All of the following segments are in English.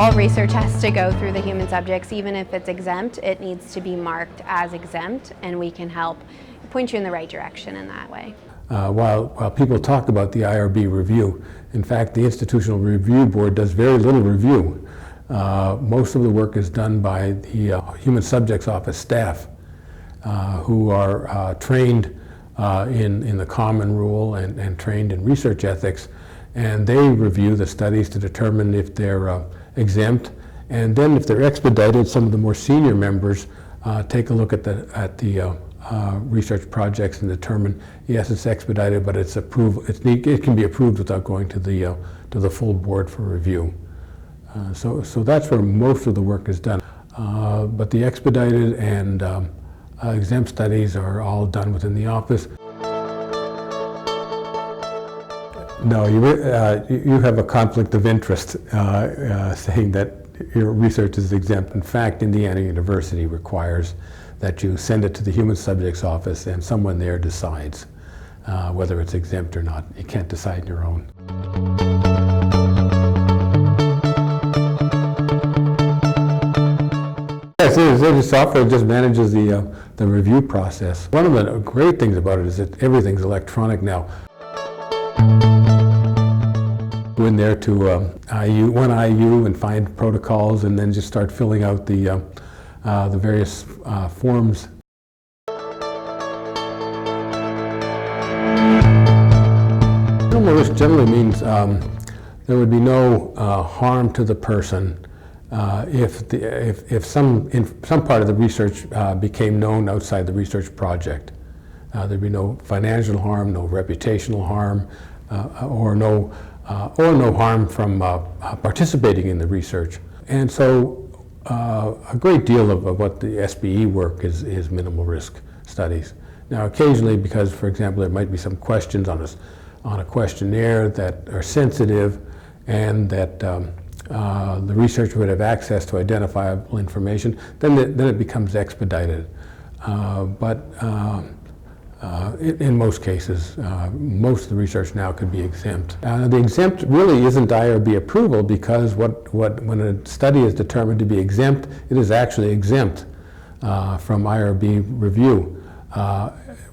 All research has to go through the human subjects. Even if it's exempt, it needs to be marked as exempt, and we can help point you in the right direction in that way. While people talk about the IRB review, in fact, the Institutional Review Board does very little review. Most of the work is done by the Human Subjects Office staff who are trained in the Common Rule and trained in research ethics, and they review the studies to determine if they're exempt, and then if they're expedited, some of the more senior members take a look at the research projects and determine, yes, it's expedited, but it's approved. It can be approved without going to the full board for review. So that's where most of the work is done. But the expedited and exempt studies are all done within the office. No, you have a conflict of interest saying that your research is exempt. In fact, Indiana University requires that you send it to the Human Subjects Office and someone there decides whether it's exempt or not. You can't decide on your own. Yes, the software just manages the review process. One of the great things about it is that everything's electronic now. Go in there to one IU and find protocols, and then just start filling out the various forms. Minimal risk generally means there would be no harm to the person if some part of the research became known outside the research project. There'd be no financial harm, no reputational harm, or no harm from participating in the research. And so a great deal of what the SBE work is minimal risk studies. Now occasionally, because for example there might be some questions on a questionnaire that are sensitive and that the researcher would have access to identifiable information, then it becomes expedited. But in most cases, most of the research now could be exempt. The exempt really isn't IRB approval, because when a study is determined to be exempt, it is actually exempt from IRB review.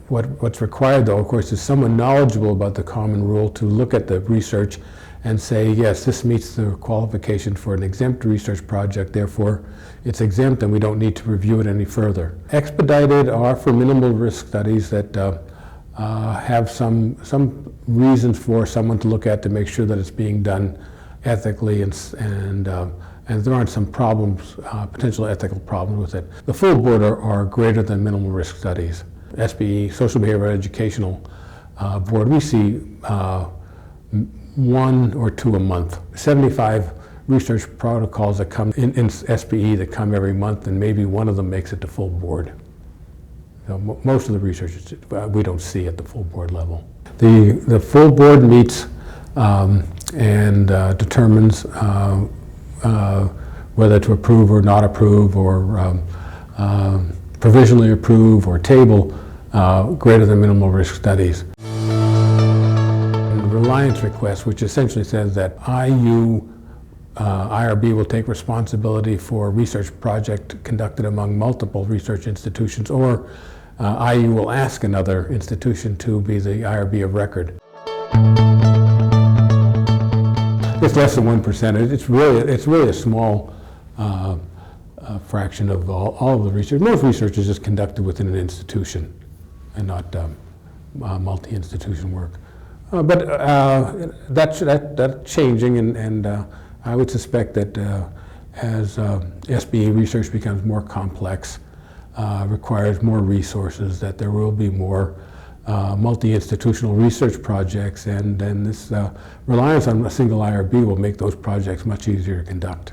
What's required, though, of course, is someone knowledgeable about the Common Rule to look at the research and say, yes, this meets the qualification for an exempt research project, therefore it's exempt and we don't need to review it any further. Expedited are for minimal risk studies that have some reasons for someone to look at to make sure that it's being done ethically and there aren't some problems, potential ethical problems with it. The full board are greater than minimal risk studies. SBE, Social Behavioral Educational Board, we see 1 or 2 a month. 75 research protocols that come in SBE that come every month, and maybe one of them makes it to full board. So most of the research we don't see at the full board level. The full board meets and determines whether to approve or not approve, or provisionally approve or table greater than minimal risk studies. Reliance request, which essentially says that IRB will take responsibility for a research project conducted among multiple research institutions, or IU will ask another institution to be the IRB of record. It's less than 1%. It's really a small fraction of all of the research. Most research is just conducted within an institution and not multi-institution work. But that's changing, and I would suspect that as SBE research becomes more complex, requires more resources, that there will be more multi-institutional research projects, and then this reliance on a single IRB will make those projects much easier to conduct.